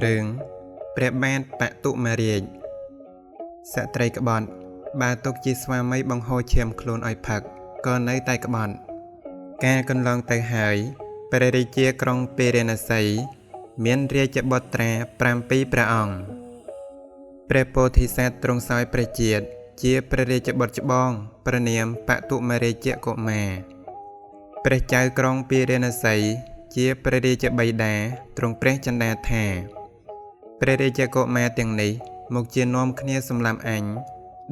រឿងព្រះបាទបតុមារាជសត្រីក្បត់បើទុកជាស្វាមីបង្ហូរឈាមខ្លួនឲ្យផឹកក៏នៅតែក្បត់ការកន្លងទៅហើយព្រះរាជាក្រុងពេរណសីមានរាជបុត្រា7ព្រះអង្គព្រះពោធិសត្វទ្រង់សោយព្រះជាតិជាព្រះរាជបុត្រច្បងព្រះនាមបតុមារាជកុមារព្រះចៅក្រុងពេរណសីជាព្រះរាជបិតាទ្រង់ព្រះចិន្តាថាព្រះរាជកុមារទាំងនេះមកជានាំគ្នាសម្លាប់អញ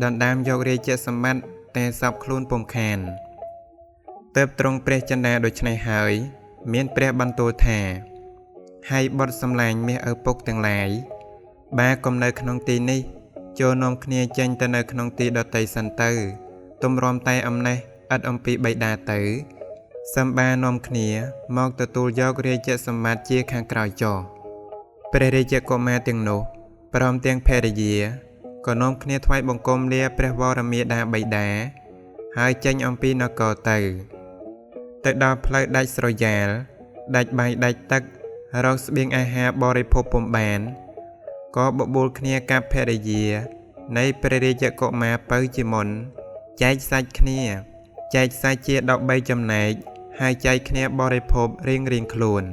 ដណ្ដើមយករាជសម្បត្តិតែសពខ្លួនពុំខានទើបទ្រង់ព្រះចិន្តាដូច្នេះហើយមានព្រះបន្ទូលថាហើយបុត្រសម្លាញ់មាសឪពុកទាំងឡាយបើកុំនៅក្នុងទីនេះចូលនាំគ្នាចេញទៅនៅក្នុងទីដទៃសិនទៅទំរាំតែអំណេះឥតអំពីបិតាទៅសម្បានាំគ្នាមកទទួលយករាជសម្បត្តិជាខាងក្រោយចុះព្រះរាជកុមារទាំងនោះព្រមទាំងភរិយាក៏នាំគ្នាថ្វាយបង្គំលាព្រះវរមាតាបិតាហើយចេញអំពីនគរទៅដល់ផ្លូវដាច់ស្រយាលដាច់បាយដាច់ទឹករកស្បៀងអាហារបរិភោគពុំបានក៏បបួលគ្នាកាប់ភរិយានៃព្រះរាជកុមារពៅជាមុនចែកសាច់គ្នាចែកសាច់ជា13ចំណែកហើយចែកគ្នាបរិភោគរៀងខ្លួន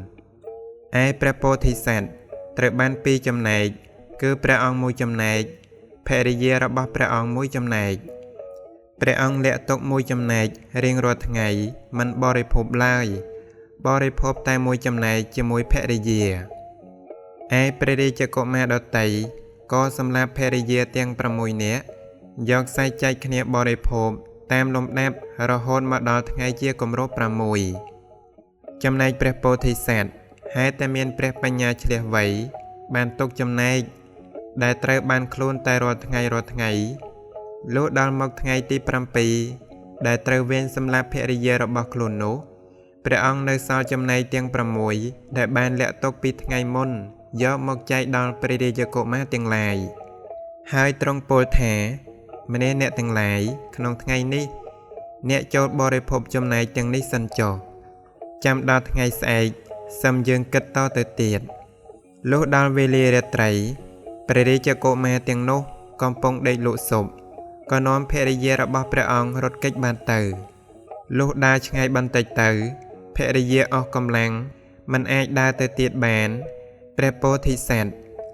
ឯព្រះពោធិសត្វត្រូវបាន2ចំណែកគឺព្រះអង្គ1ចំណែកភរិយារបស់ព្រះអង្គ1ចំណែកព្រះអង្គលាក់ទុក1ចំណែករៀងរាល់ថ្ងៃមិនបរិភោគឡើយបរិភោគតែ1ចំណែកជាមួយភរិយាឯព្រះរាជកុមារដតីក៏សម្លាប់ភរិយាទាំង6នាក់យកសាច់ចែកគ្នាបរិភោគតាមលំដាប់រហូតមកដល់ថ្ងៃជាគម្រប់6ចំណែកព្រះពោធិសត្វហេតុតែមានព្រះបញ្ញាឆ្លៀសវៃបានទុកចំណែកដែលត្រូវបានខ្លួនតែរាល់ថ្ងៃលុះដល់មកថ្ងៃទី7ដែលត្រូវវេនសម្លាប់ភរិយារបស់ខ្លួននោះព្រះអង្គនៅសល់ចំណែកទាំង6ដែលបានលាក់ទុកពីថ្ងៃមុនយកមកចែកដល់ព្រះរាជកុមារទាំងឡាយហើយទ្រង់ពោលថាម្នាក់អ្នកទាំងឡាយក្នុងថ្ងៃនេះអ្នកចូលបរិភោគចំណែកទាំងនេះសិនចុះចាំដល់ថ្ងៃស្អែកសឹមយើងគិតតទៅទៀតលុះដល់វេលារាត្រីព្រះរាជកុមារទាំងនោះកំពុងដេកលក់ស៊ុបក៏នាំភរិយារបស់ព្រះអង្គរត់គេចបានទៅលុះដើរឆ្ងាយបន្តិចទៅភរិយាអស់កម្លាំងមិនអាចដើរទៅទៀតបានព្រះពោធិសត្វ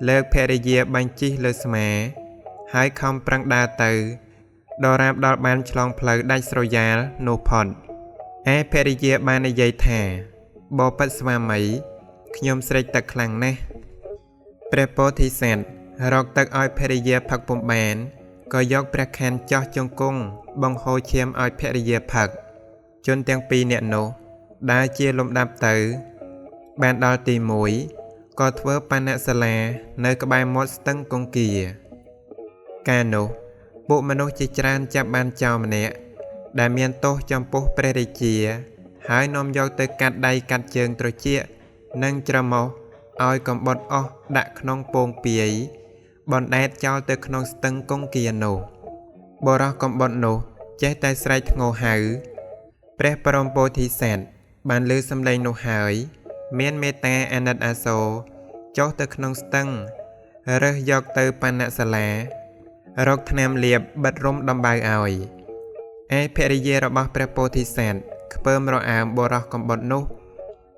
លើកភរិយាបាញ់ជិះលើស្មាហើយខំប្រឹងដើរទៅដល់រាបដល់បានឆ្លងផ្លូវដាច់ស្រយាលនោះផុតឯភរិយាបាននិយាយថាបបិទ្ធស្វាមីខ្ញុំស្រេកទឹកខ្លាំងណាស់ព្រះពោធិសត្វរកទឹកឲ្យភរិយាផឹកពុំបានក៏យកព្រះខ័នចោះជង្គង់បង្ហូរឈាមឲ្យភរិយាផឹកជនទាំង2នាក់នោះដើរជាលំដាប់ទៅបានដល់ទី1ក៏ធ្វើបណ្ណសាលានៅក្បែរមាត់ស្ទឹងគង្គាកាលនោះពួកមនុស្សជាច្រើនចាប់បានចោរម្នាក់ដែលមានទោសចំពោះព្រះរាជាហើយនាំយកទៅកាត់ដៃកាត់ជើងត្រចៀកនិងច្រមុះឲ្យកំបុតអស់ដាក់ក្នុងពងពាយបណ្ដែតចោលទៅក្នុងស្ទឹងគង្គានោះបរោះកំបុតនោះចេះតែស្រែកធ្ងោហៅព្រះបរមពោធិសត្វបានឮសំឡេងនោះហើយមានមេត្តាអាណិតអាសូរចុះទៅក្នុងស្ទឹងរើសយកទៅបណ្ណសាលារកថ្នាំលាបបិទរុំដំបៅឲ្យឯភរិយារបស់ព្រះពោធិសត្វខ្ពើមរអើមបរោះកំបុតនោះ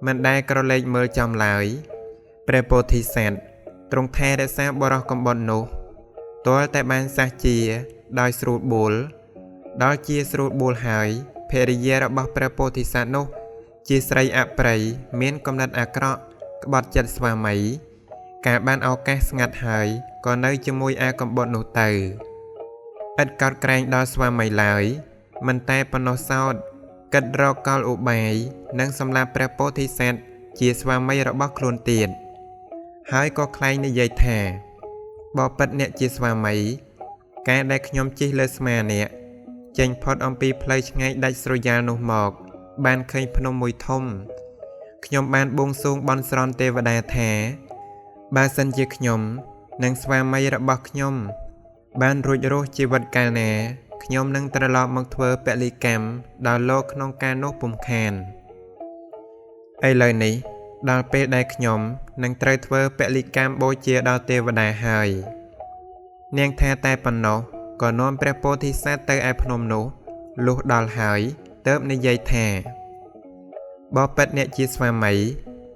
មិនដែលក្រឡេកមើលចំឡើយព្រះពោធិសត្វទ្រង់ថែរក្សាបរោះកំបុតនោះទាល់តែបានសះជាដោយស្រួលបួលដល់ជាស្រួលបួលហើយភរិយារបស់ព្រះពោធិសត្វនោះជាស្រីអប្រិយមានគំនិតអាក្រក់ក្បត់ចិត្តស្វាមីការបានឱកាសស្ងាត់ហើយក៏នៅជាមួយអាកំបុតនោះទៅឥតកោតក្រែងដល់ស្វាមីឡើយមិនតែប៉ុណ្ណោះសោតគិតរកកលឧបាយនិងសម្លាប់ព្រះពោធិសត្វជាស្វាមីរបស់ខ្លួនទៀតហើយក៏ខ្លែងនិយាយថាបបិទ្ធអ្នកជាស្វាមីការដែលខ្ញុំជិះលើស្មាអ្នកចេញផុតអំពីផ្លូវឆ្ងាយដាច់ស្រយាលនោះមកបានឃើញភ្នំមួយធំខ្ញុំបានបួងសួងបន់ស្រន់ទេវតាថាបើសិនជាខ្ញុំនិងស្វាមីរបស់ខ្ញុំបានរួចរស់ជីវិតកាលណាខ្ញុំនឹងត្រឡប់មកធ្វើពលិកម្មដល់លោកក្នុងការនោះពុំខានឥឡូវនេះ ដល់ពេលដែលខ្ញុំនឹងត្រូវធ្វើពលិកម្មបូជាដល់ទេវតាហើយនាងថាតែប៉ុណ្ណោះក៏នាំព្រះពោធិសត្វទៅឯភ្នំនោះលុះដល់ហើយទើបនិយាយថាបបិទ្ធអ្នកជាស្វាមី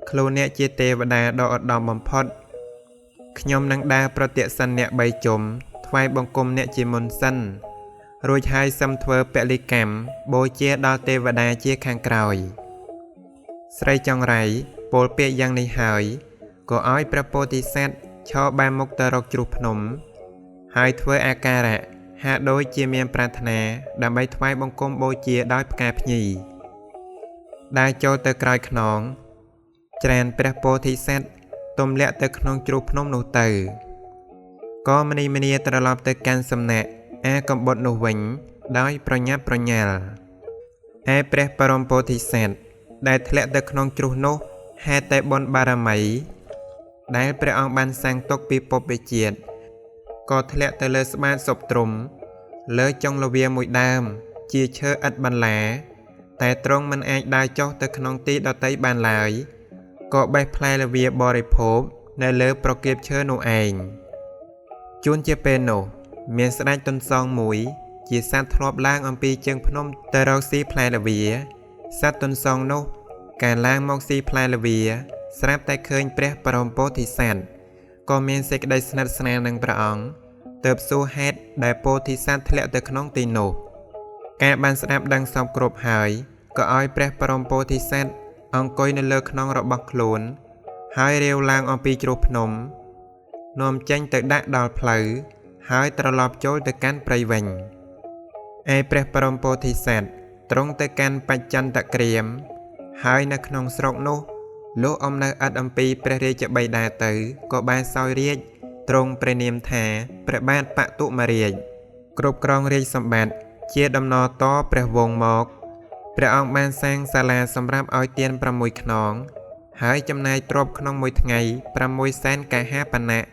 ខ្លួនអ្នកជាទេវតាដ៏ឧត្តមបំផុតខ្ញុំនឹងដើរប្រតិសិនអ្នក3ជុំថ្វាយបង្គំអ្នកជាមុនសិនរួចហើយសឹមធ្វើពលិកម្មបូជាដល់ទេវតាជាខាងក្រោយស្រីចង្រៃពោលពាក្យយ៉ាងនេះហើយក៏ឲ្យព្រះពោធិសត្វឈរបែរមុខទៅរកជ្រុះភ្នំហើយធ្វើអាការៈហាក់ដូចជាមានប្រាថ្នាដើម្បីថ្វាយបង្គំបូជាដោយផ្កាភ្ញីដើរចូលទៅក្រោយខ្នងច្រានព្រះពោធិសត្វទម្លាក់ទៅក្នុងជ្រុះភ្នំនោះទៅក៏មនីត្រឡប់ទៅកាន់សំណាក់អាកំបុតនោះវិញដោយប្រញាប់ប្រញាល់ឯព្រះបរមពោធិសត្វដែលធ្លាក់ទៅក្នុងជ្រុះនោះហេតុតែបុណ្យបារមីដែលព្រះអង្គបានសាងទុកពីពុព្វជាតិក៏ធ្លាក់ទៅលើស្បែកសពទ្រុំលើចុងលវាមួយដើមជាឈើឥតបន្លាតែទ្រង់មិនអាចដើរចុះទៅក្នុងទីដតីបានឡើយក៏បេះផ្លែលវាបរិភោគនៅលើប្រកៀបឈើនោះឯងជួនជាពេលនោះមានស្ដេចទុនសងមួយជាសត្វធ្លាប់ឡើងអំពីជើងភ្នំទៅរកស៊ីផ្លែលវាសត្វទុនសងនោះការឡើងមកស៊ីផ្លែលវាស្រាប់តែឃើញព្រះបរមពោធិសត្វក៏មានសេចក្តីស្និទ្ធស្នាលនឹងព្រះអង្គទើបសួរហេតុដែលពោធិសត្វធ្លាក់ទៅក្នុងទីនោះការបានស្ដាប់ដឹងសពគ្រប់ហើយក៏ឲ្យព្រះបរមពោធិសត្វអង្គុយនៅលើខ្នងរបស់ខ្លួនហើយរាវឡើងអំពីជ្រុះភ្នំនាំចេញទៅដាក់ដល់ផ្លូវហើយត្រឡប់ចូលទៅកាន់ព្រៃវិញឯព្រះបរមពោធិសត្វទ្រង់ទៅកាន់បច្ចន្តក្រាមហើយនៅក្នុងស្រុកនោះលុះអំនៅឥតអំពីព្រះរាជបិតាទៅក៏បានសោយរាជទ្រង់ព្រះនាមថាព្រះបាទបតុមរាជគ្រប់គ្រងរាជសម្បត្តិជាដំណរតព្រះវង្សមកព្រះអង្គបានសាងសាលាសម្រាប់ឲ្យទាន6ខ្នងហើយចំណាយទ្រព្យក្នុងមួយថ្ងៃ6សែនកហាបណៈ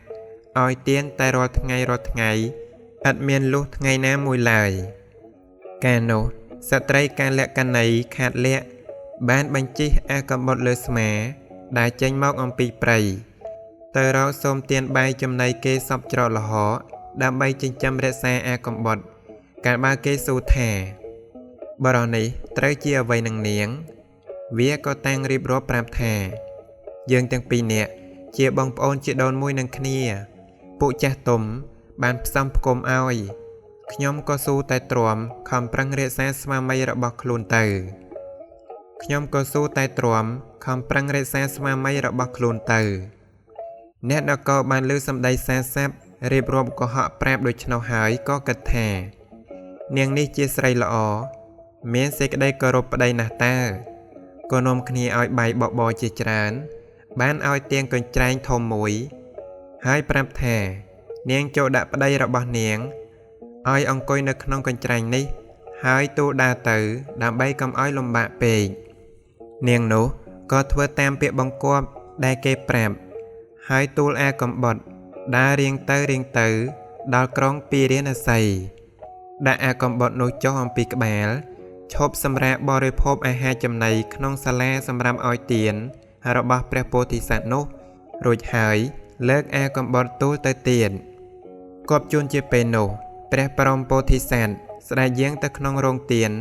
ឲ្យទានតែរាល់ថ្ងៃឥតមានលុះថ្ងៃណាមួយឡើយកាលនោះស្ត្រីកាលកណីខាតលក្ខបានបញ្ជិះអាកំបុតលើស្មាដែលចេញមកអំពីព្រៃទៅរកសូមទានបាយចំណីគេសពច្រកលហកដើម្បីចិញ្ចឹមរក្សាអាកំបុតកាលបើគេសួរថាបរិនេះត្រូវជាអ្វីនឹងនាងវាក៏តាំងរៀបរាប់ប្រាប់ថាយើងទាំងពីរនាក់ជាបងប្អូនជាដូនមួយនឹងគ្នាពួកចាស់ទុំបានផ្សំផ្គុំឲ្យខ្ញុំក៏ស៊ូតែទ្រាំខំប្រឹងរក្សាស្វាមីរបស់ខ្លួនទៅអ្នកនគរបានលើសម្ដីសាស័ព្ទរៀបរាប់កុហកប្រាប់ដូច្នោះហើយក៏គិតថានាងនេះជាស្រីល្អមានសេចក្តីគោរពប្តីណាស់តើក៏នាំគ្នាឲ្យបាយបបរជាច្រើនបានឲ្យទៀងកញ្ច្រែងធំមួយហើយប្រាប់ថានាងចូលដាក់ប្តីរបស់នាងឲ្យអង្គុយនៅក្នុងកញ្ច្រែងនេះហើយទូលដើរទៅដើម្បីកុំឲ្យលំបាកពេកនាងនោះក៏ធ្វើតាមពាក្យបង្គាប់ដែលគេប្រាប់ហើយទូលអាកំបុតដើររៀងទៅដល់ក្រុងពីរាណសីដាក់អាកំបុតនោះចុះអំពីក្បាលឈប់សម្រាកបរិភោគអាហារចំណីក្នុងសាលាសម្រាប់ឲ្យទានរបស់ព្រះពោធិសត្វនោះរួចហើយលើកអាកំបុតទូលទៅទៀតគប់ជួនជាពេលនោះព្រះបរមពោធិសត្វស្ដេចយាងទៅក្នុងរោងទាន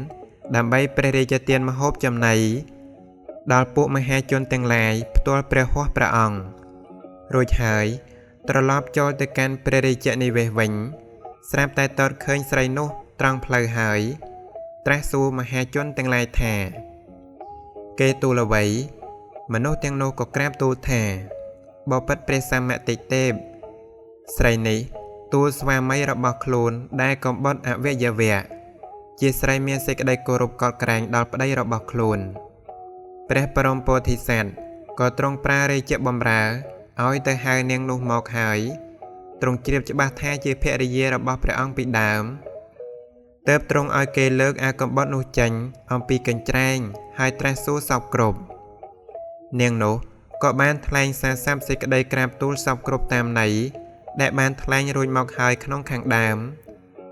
ដើម្បីព្រះរាជទានម្ហូបចំណីដល់ពួកមហាជនទាំងឡាយផ្ទាល់ព្រះហស្ថព្រះអង្គរួចហើយត្រឡប់ចូលទៅកាន់ព្រះរាជនិវេសវិញស្រាប់តែតតឃើញស្រីនោះត្រង់ផ្លូវហើយត្រាស់សួរមហាជនទាំងឡាយថាគេទូលអ្វីមនុស្សទាំងនោះក៏ក្រាបទូលថាបបិទ្ធព្រះសម្មាទិទេពស្រីនេះទូលស្វាមីរបស់ខ្លួនដែលកំបុតអវយវៈជាស្រីមានសេចក្តីគោរពកោតក្រែងដល់ប្តីរបស់ខ្លួនព្រះបរមពោធិសត្វក៏ទ្រង់ប្រើរាជបម្រើឲ្យទៅហៅនាងនោះមកហើយទ្រង់ជ្រាបច្បាស់ថាជាភរិយារបស់ព្រះអង្គពីដើមទើបទ្រង់ឲ្យគេលើកអាកំបុតនោះចេញអំពីកញ្ច្រែងហើយត្រាស់សួរសពគ្រប់នាងនោះក៏បានថ្លែងសារស័ព្ទសេចក្តីក្រាបទូលសពគ្រប់តាមន័យដែលបានថ្លែងរួចមកហើយក្នុងខាងដើម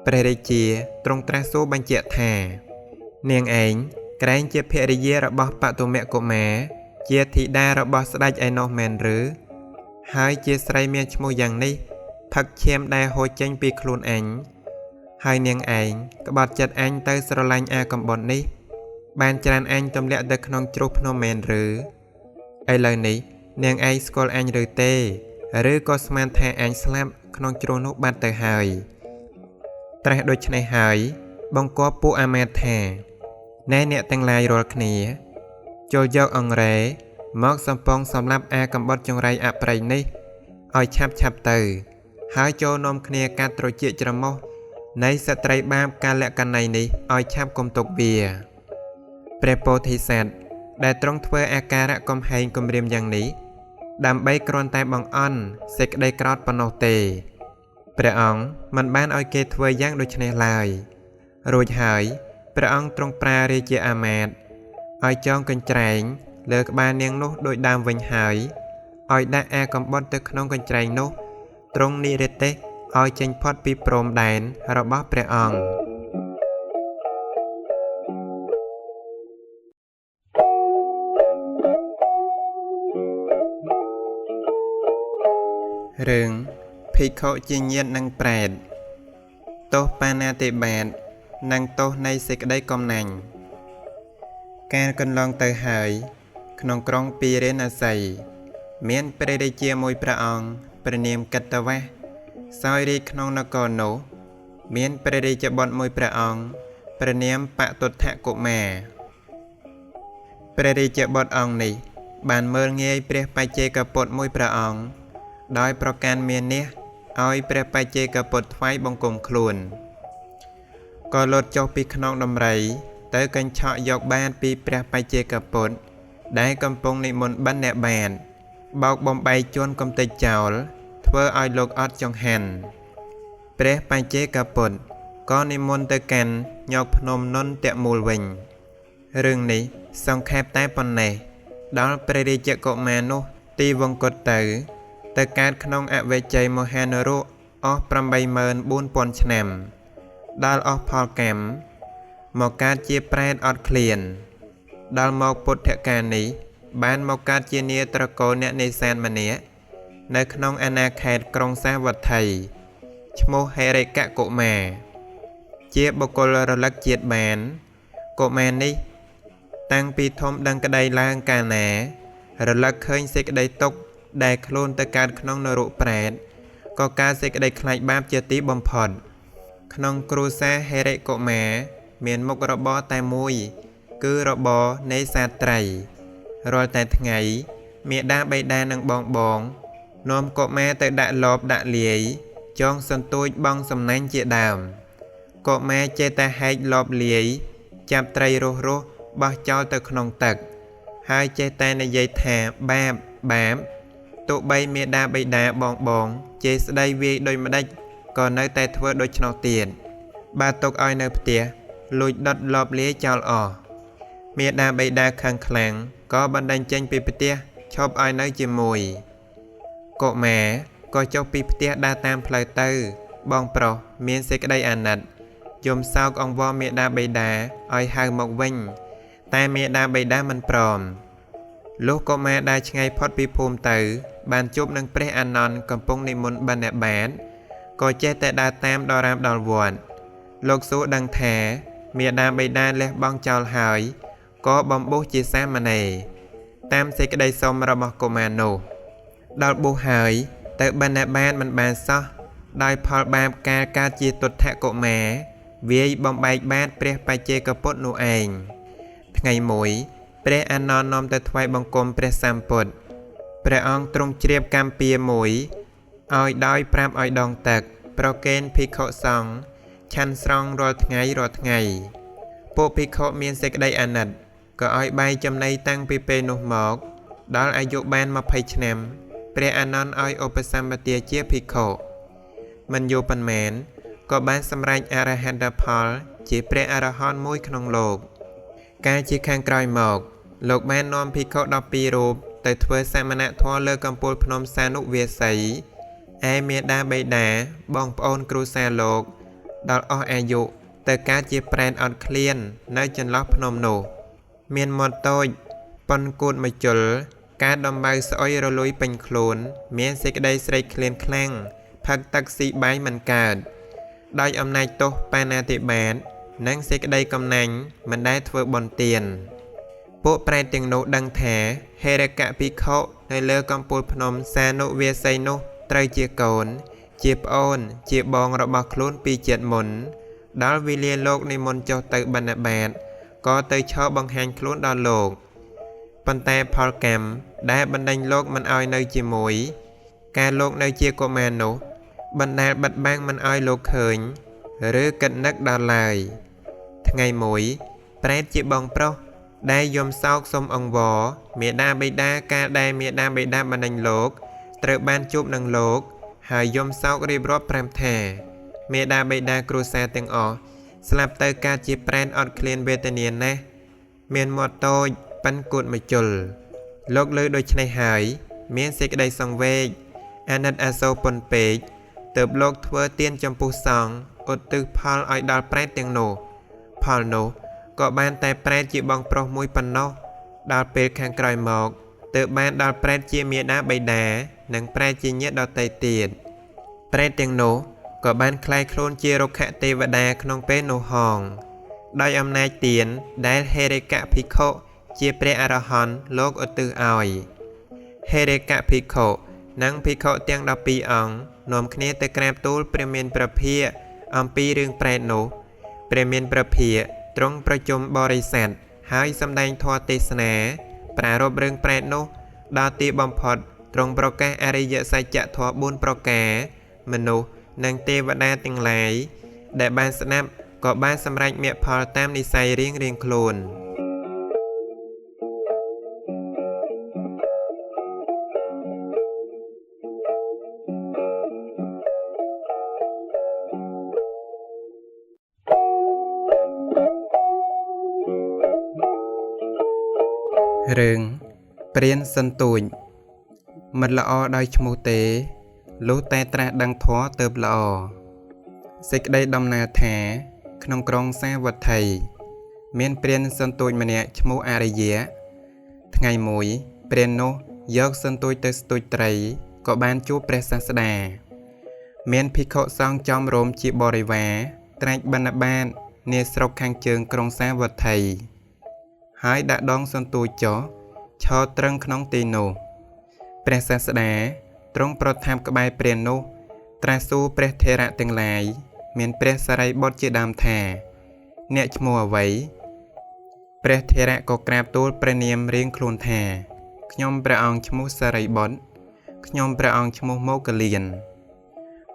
ព្រះរាជាទ្រង់ត្រាស់សួរបញ្ជាក់ថានាងឯងក្រែងជាភរិយារបស់បតុមកុមារ ជាធីតារបស់ស្ដេចឯនោះមែនឬហើយជាស្រីមានឈ្មោះយ៉ាងនេះផឹកឈាមដែលហូរចេញពីខ្លួនអញហើយនាងឯងក្បត់ចិត្តអញទៅស្រឡាញ់អាកំបុតនេះបានច្រានអញទម្លាក់ទៅក្នុងជ្រោះភ្នំមែនឬឥឡូវនេះនាងឯងស្គាល់អញឬទេឬក៏ស្មានថាអញស្លាប់ក្នុងជ្រោះនោះបាត់ទៅហើយត្រាស់ដូច្នេះហើយបង្គាប់ពួកអាមាត្យថាណែអ្នកទាំងឡាយរាល់គ្នាចូលយកអង្រែមកសំពងសម្រាប់អាកំបុតចង្រៃអប្រិយនេះឲ្យឆាប់ទៅហើយចូលនាំគ្នាកាត់ត្រចៀកច្រមុះនៃស្ត្រីបាបកាលកណីនេះឲ្យឆាប់កុំទុកវាព្រះពោធិសត្វដែលទ្រង់ធ្វើអាការៈកំហែងគំរាមយ៉ាងនេះដើម្បីគ្រាន់តែបង្អន់សេចក្តីក្រោធប៉ុណ្ណោះទេព្រះអង្គមិនបានឲ្យគេធ្វើយ៉ាងដូចនេះឡើយរួចហើយព្រះអង្គទ្រង់ប្រើរាជាអាមាត្យឲ្យចងកញ្ច្រែងលើក្បាលនាងនោះដោយដើមវិញហើយឲ្យដាក់អាកំបុតទៅក្នុងកញ្ច្រែងនោះទ្រង់និរទេសឲ្យចេញផុតពីព្រំដែនរបស់ព្រះអង្គរឿងភិក្ខុជាញាតិនឹងប្រេតទោសបាណាតិបាតនិងទោសនៃសេចក្តីកំណាញ់ការកន្លងទៅហើយក្នុងក្រុងពីរេណសីមានព្រះរាជាមួយព្រះអង្គព្រះនាមកតវៈសោយរាជក្នុងនគរនោះមានព្រះរាជបុត្រមួយព្រះអង្គព្រះនាមបតុដ្ឋកុមារព្រះរាជបុត្រអង្គនេះបានមើលងាយព្រះបច្ចេកពុទ្ធមួយព្រះអង្គដោយប្រកាន់មាននេះឲ្យព្រះបច្ចេកពុទ្ធថ្វាយបង្គំខ្លួនក៏លោតចុះពីក្នុងដំរីទៅកញ្ឆក់យកបាតពីព្រះបច្ចេកពុទ្ធដែលកំពុងនិមន្តបិណ្ឌបាតបោកបំបីជន់កំទេចចោលធ្វើឲ្យលោកអត់ចង្ហាន់ព្រះបច្ចេកពុទ្ធក៏និមន្តទៅកាន់ញោកភ្នំនន្តមូលវិញរឿងនេះសង្ខេបតែប៉ុណ្ណេះដល់ព្រះរាជកុមារនោះទីវង្គតទៅកើតក្នុងអវេជ័យមហានរកអស់ 84000 ឆ្នាំដល់អស់ផលកម្មមកកើតជាប្រេតអត់ឃ្លានដល់មកពុទ្ធកាលនេះបានមកកើតជានាត្រកូលអ្នកនេសាទម្នាក់នៅក្នុងអាណាខេត្តក្រុងសាវត្ថីឈ្មោះហេរិកកុមារជាបុគ្គលរលឹកជាតិបានកុមារនេះតាំងពីធំដឹងក្តីឡើងកាលណារលឹកឃើញសេចក្តីទុក្ខដែលខ្លួនទៅកើតក្នុងនរកប្រេតក៏កើតសេចក្តីខ្លាចបាបជាទីបំផុតក្នុងគ្រួសារហេរិកុមារមានមុខរបរតែមួយគឺរបរនេសាទត្រីរាល់តែថ្ងៃមាតាបិតានិងបងនាំកុមារទៅដាក់លបដាក់លាយចងសន្ទូចបង់សំណាញ់ជាដើមកុមារចេះតែហែកលបលាយចាប់ត្រីរស់បោះចោលទៅក្នុងទឹកហើយចេះតែនិយាយថាបាបទោះបីមាតាបិតាបងជេរស្ដីវាយដូចម្ដេចក៏នៅតែធ្វើដូច្នោះទៀតបើទុកឲ្យនៅផ្ទះលួចដុតលបលាយចោលអស់មាតាបិតាខឹងខ្លាំងក៏បណ្ដេញចេញពីផ្ទះឈប់ឲ្យនៅជាមួយកុមារក៏ចុះពីផ្ទះដើរតាមផ្លូវទៅបងប្រុសមានសេចក្តីអាណិតយំសោកអង្វរមាតាបិតាឲ្យហៅមកវិញតែមាតាបិតាមិនព្រមលុះកុមារដើរឆ្ងាយផុតពីភូមិទៅបានជួបនឹងព្រះអានន្ទកំពុងនិមន្តបិណ្ឌបាតក៏ចេះតែដើរតាមដល់រាមដល់វត្តលោកសួរដឹងថាមាតាបិតាលះបង់ចោលហើយក៏បំបួសជាសាមណេរតាមសេចក្តីសុំរបស់កុមារនោះដល់បួសហើយទៅបិណ្ឌបាតមិនបានសោះដោយផលបាបការកើតជាទុដ្ឋកុមារវាយបំបែកបាតព្រះបច្ចេកពុទ្ធនោះឯងថ្ងៃមួយព្រះអានន្ទនាំទៅថ្វាយបង្គំព្រះសម្ពុទ្ធព្រះអង្គទ្រង់ជ្រាបកម្មពៀមួយឲ្យដោយប្រាប់ឲ្យដងទឹកប្រគេនភិក្ខុសង្ឃឆាន់ស្រង់រាល់ថ្ងៃពួកភិក្ខុមានសេចក្តីអាណិតក៏ឲ្យបាយចំណីតាំងពីពេលនោះមកដល់អាយុបាន20ឆ្នាំព្រះអានន្ទឲ្យឧបសម្បទាជាភិក្ខុមិនយូរប៉ុន្មានក៏បានសម្រេចអរហន្តផលជាព្រះអរហន្តមួយក្នុងលោកកាលជាខាងក្រោយមកលោកបាននាំភិក្ខុ12រូបទៅធ្វើសមណធម៌លើកំពូលភ្នំសានុវាសីឯមាតាបិតាបងប្អូនគ្រួសារលោកដល់អស់អាយុទៅកើតជាប្រេតអត់ឃ្លាននៅចន្លោះភ្នំនោះមានមាត់តូច ប៉ុនគូតមកជុលការដំបៅស្អុយរលួយពេញខ្លួនមានសេចក្តីស្រេកឃ្លានខ្លាំងផឹកទឹកស៊ីបាយមិនកើតដោយអំណាចទោសបាណាតិបាតនិងសេចក្តីកំណាញ់មិនដែលធ្វើបន់ទានពួកប្រែតទាំងនោះដឹងថាហេរកភិក្ខុនៅលើកំពូលភ្នំសានុវាសីនោះត្រូវជាកូនជាប្អូនជាបងរបស់ខ្លួនពីជាតិមុនដល់វេលាលោកនិមន្តចុះទៅបណ្ឌបាតក៏ទៅឈរបង្ហាញខ្លួនដល់លោកប៉ុន្តែផលកម្មដែលបណ្ដេញលោកមិនឲ្យនៅជាមួយការលោកនៅជាកុមារនោះបណ្ដាលបិទបាំងមិនឲ្យលោកឃើញឬគិតនឹកដល់ឡើយថ្ងៃមួយប្រែតជាបងប្រុសដែលយំសោកសុំអង្វរមេដាបិតាកាលដែលមេដាបិតាបណ្ដេញលោកត្រូវបានជួបនឹងលោកហើយយំសោករៀបរាប់ប្រាប់ថាមេដាបិតាគ្រួសារទាំងអស់ស្លាប់ទៅកើតជាប្រែតអត់ឃ្លានវេទនាណាស់មានមាត់តូចប៉ិនគួតមកជុលលោកលើដូច្នេះហើយមានសេចក្តីសង្វេគអាណិតអាសូរប៉ុនពេកទើបលោកធ្វើទានចំពោះសង្ឃឧទ្ទិសផលឲ្យដល់ប្រែតទាំងនោះផលនោះក៏បានតែប្រែតជាបងប្រុសមួយប៉ុណ្ណោះដល់ពេលខាងក្រោយមកទើបបានដល់ប្រែតជាមាតាបិតានិងប្រែតជាញាតិដទៃទៀតប្រែតទាំងនោះក៏បានក្លាយខ្លួនជារុក្ខទេវតាក្នុងពេលនោះហងដោយអំណាចទានដែលហេរកភិក្ខុជាព្រះអរហន្តលោកឧទ្ទិសឲ្យហេរកភិក្ខុនិងភិក្ខុទាំង12អង្គនាំគ្នាទៅក្រាបទូលព្រះមានព្រះភិក្ខអំពីរឿងប្រែតនោះព្រះមានព្រះភិក្ខទ្រង់ប្រជុំបរិស័ទហើយសម្ដែងធម៌ទេសនាប្រារព្ធរឿងប្រែតនោះដល់ទីបំផុតទ្រង់ប្រកាសអរិយសច្ចធម៌4ប្រការមនុស្សនិងទេវតាទាំងឡាយដែលបានស្ដាប់ក៏បានសម្រេចមគ្គផលតាមនិស្ស័យរៀងៗខ្លួនរឿងព្រានសន្ទូចមិនល្អដោយឈ្មោះទេលុះតែត្រាស់ដឹងធម៌ទើបល្អសេចក្តីដំណើរថាក្នុងក្រុងសាវត្ថីមានព្រានសន្ទូចម្នាក់ឈ្មោះអរិយៈថ្ងៃមួយព្រាននោះយកសន្ទូចទៅស្ទូចត្រីក៏បានជួបព្រះសាស្តាមានភិក្ខុសង្ឃចំរោមជាបរិវារត្រាច់បណ្ឌបាតនាស្រុកខាងជើងក្រុងសាវត្ថីហើយដាក់ដងសន្ទូចចុះឈរត្រឹងក្នុងទីនោះព្រះសាស្តាទ្រង់ប្រថាប់ក្បែរព្រាននោះត្រាស់សួរព្រះថេរៈទាំងឡាយមានព្រះសារីបុត្រជាដើមថាអ្នកឈ្មោះអ្វីព្រះថេរៈក៏ក្រាបទូលព្រះនាមរៀងខ្លួនថាខ្ញុំព្រះអង្គឈ្មោះសារីបុត្រខ្ញុំព្រះអង្គឈ្មោះមោគលាន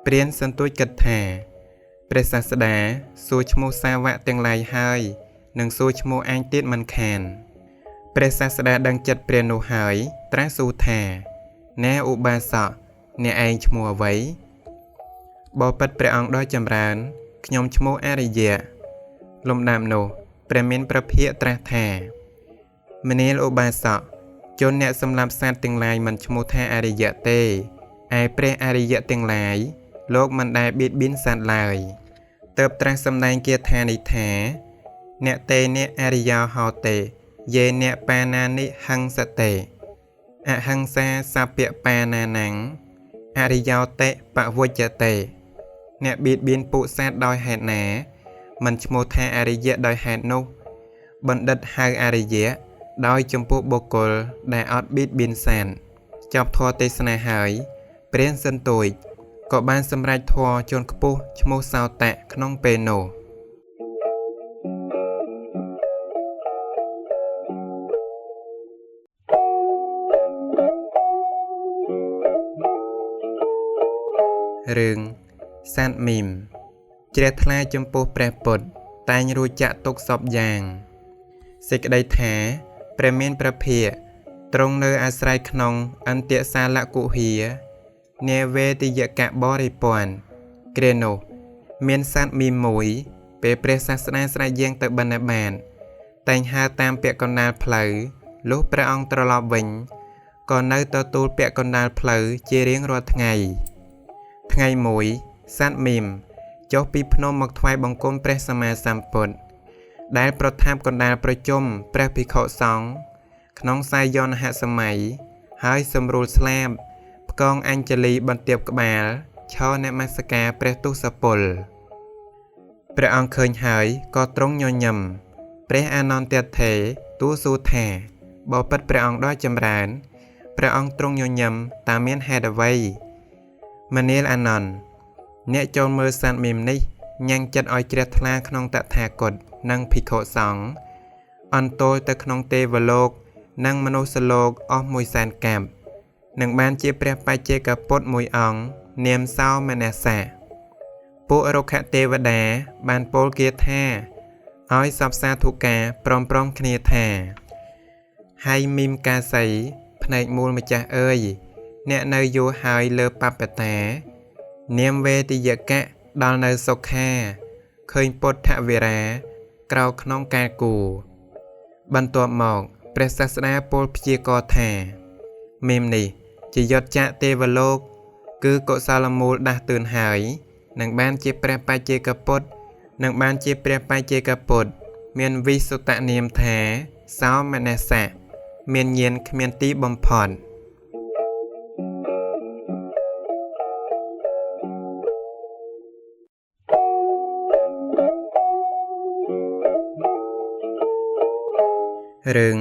ព្រានសន្ទូចគិតថាព្រះសាស្តាសួរឈ្មោះសាវកទាំងឡាយហើយនឹងសួរឈ្មោះឯងទៀតមិនខានព្រះសាស្តាដឹងចិត្តព្រាននោះហើយត្រាស់សួរថាណែឧបាសកអ្នកឯងឈ្មោះអ្វីបបិទ្ធព្រះអង្គដ៏ចម្រើនខ្ញុំឈ្មោះអរិយៈលំដាប់នោះព្រះមានព្រះភិក្ខត្រាស់ថាមនាលឧបាសកជនអ្នកសម្លាប់សត្វទាំងឡាយមិនឈ្មោះថាអរិយៈទេឯព្រះអរិយៈទាំងឡាយលោកមិនដែលបៀតបៀនសត្វឡើយទើបត្រាស់សម្ដែងគាថានេះថាអ្នកតេអ្នកអរិយោហោតេយេអ្នកបាណានិហង្សតេអហង្សាសពៈបាណាណੰអរិយោតេបវជ្ជតេអ្នកបៀតបៀនពួកសត្វដោយហេតុណាមិនឈ្មោះថាអរិយៈដោយហេតុនោះបណ្ឌិតហៅអរិយៈដោយចំពោះបុគ្គលដែលអត់បៀតបៀនសត្វចប់ធម៌ទេសនាហើយព្រានសន្ទូចក៏បានសម្រេចធម៌ជាន់ខ្ពស់ឈ្មោះសោតៈក្នុងពេលនោះរឿងសត្វមីមជ្រះថ្លាចំពោះព្រះពុទ្ធតែងរួចចាក់ទុកសពយ៉ាងសេចក្តីថាព្រះមានព្រះភិក្ខទ្រង់នៅអាស្រ័យក្នុងអន្ទសាលគុហានាវេទយកៈបរិព័ន្ធគ្រានោះមានសត្វមីមមួយពេលព្រះសាស្តាស្រែកយាងទៅបណ្ឌបាតតែងហើរតាមពាក់កណ្ដាលផ្លូវលុះព្រះអង្គត្រឡប់វិញក៏នៅទទួលពាក់កណ្ដាលផ្លូវជារៀងរាល់ថ្ងៃថ្ងៃមួយសត្វមីមចុះពីភ្នំមកថ្វាយបង្គំព្រះសម្មាសម្ពុទ្ធដែលប្រថាប់កណ្ដាលប្រជុំព្រះភិក្ខុសង្ឃ ក្នុងខ្សែយន្តហសម័យហើយសម្រួលស្លាបផ្គងអញ្ជលីបន្ទាបក្បាលឈរនមស្ការព្រះទសពលព្រះអង្គឃើញហើយក៏ទ្រង់ញញឹមព្រះអានន្ទថេរទូលសួរថាបបិទ្ធព្រះអង្គដ៏ចម្រើនព្រះអង្គទ្រង់ញញឹមតើមានហេតុអ្វីមនាលអានន្ទអ្នកចូលមើលសត្វមីមនេះញ៉ាំងចិត្តឲ្យជ្រះថ្លាក្នុងតថាគតនិងភិក្ខុសង្ឃអន្តោលទៅក្នុងទេវលោកនិងមនុស្សលោកអស់100,000 កាប់នឹងបានជាព្រះបច្ចេកពុទ្ធមួយអង្គនាមសោមនស្សៈពួករុក្ខទេវតាបានពោលគាថាឲ្យសពសាធុការព្រមគ្នាថាហើយមីមកាសីភ្នែកមូលម្ចាស់អើយអ្នកនៅយូរហើយលើបបតានាមវេទិយកៈដល់នៅសុខាឃើញពុទ្ធវិរាក្រោកក្នុងការគូបន្ទាប់មកព្រះសាស្តាពោលព្យាករថាមីមនេះជាយត្តចៈទេវលោកគឺកុសលមូលដាស់តឿនហើយនឹងបានជាព្រះបច្ចេកពុទ្ធមានវិសុតនាមថាសោមនស្សៈមានញាណគ្មានទីបំផុតរឿង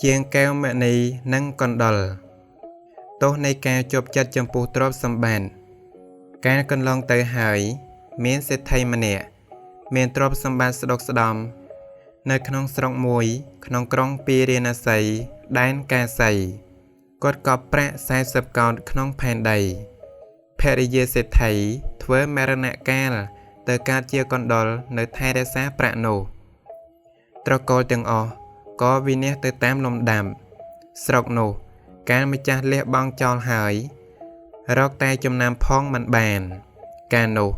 ជាងកែវមณีនិងកណ្ដុរទោសនៃការជាប់ចិត្តចំពោះទ្រព្យសម្បត្តិការកន្លងទៅហើយមានសេដ្ឋីម្នាក់មានទ្រព្យសម្បត្តិស្ដុកស្ដំនៅក្នុងស្រុកមួយក្នុងក្រុងពារាណសីដែនកាសីគាត់កប់ប្រាក់40 កោណក្នុងផែនដីភរិយាសេដ្ឋីធ្វើមរណកាលទៅកើតជាកណ្ដុរនៅថែរក្សាប្រាក់នោះត្រកូលទាំងអស់ក៏វិនិច្ឆ័យទៅតាមលំដាប់ស្រុកនោះកាលម្ចាស់លះបង់ចោលហើយរកតែចំណាំផងមិនបានកាលនោះ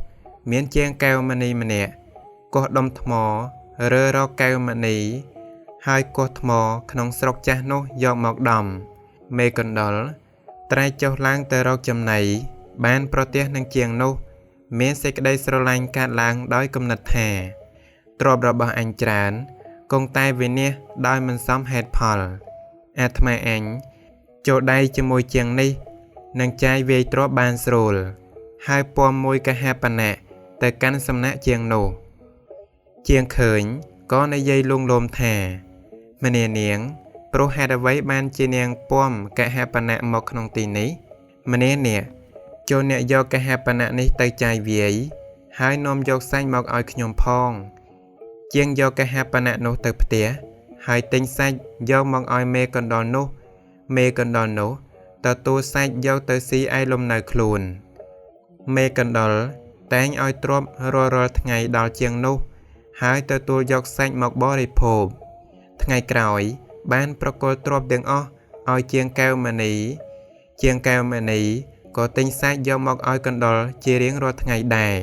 មានជាងកែវមณีម្នាក់កោះដុំថ្មរើរកកែវមณีហើយកោះថ្មក្នុងស្រុកចាស់នោះយកមកដំមេកណ្ដុរត្រែកចុះឡើងទៅរកចំណីបានប្រទះនឹងជាងនោះមានសេចក្តីស្រឡាញ់កើតឡើងដោយគំនិតថាទ្រព្យរបស់អញច្រើនគង់តែវិនិច្ឆ័យដោយមិនសមហេតុផលអាត្មាអញចូលដៃជាមួយជាងនេះនឹងចាយវាយទ្រព្យបានស្រួលហើយពំមួយកហបណៈទៅកាន់សំណាក់ជាងនោះជាងឃើញក៏និយាយលួងលោមថាម្នានាងព្រោះហេតុអ្វីបានជានាងពំកហបណៈមកក្នុងទីនេះម្នានេះចូលអ្នកយកកហបណៈនេះទៅចាយវាយហើយនាំយកសាច់មកឲ្យខ្ញុំផងជាងយកកហបណៈនោះទៅផ្ទះហើយទិញសាច់យកមកឲ្យមេកណ្ដុរនោះទទួលសាច់យកទៅស៊ីឯលំនៅខ្លួនមេកណ្ដុរតែងឲ្យទ្រព្យរាល់ថ្ងៃដល់ជាងនោះហើយទទួលយកសាច់មកបរិភោគថ្ងៃក្រោយបានប្រគល់ទ្រព្យទាំងអស់ឲ្យជាងកែវមณีក៏ទិញសាច់យកមកឲ្យកណ្ដុរជារៀងរាល់ថ្ងៃដែរ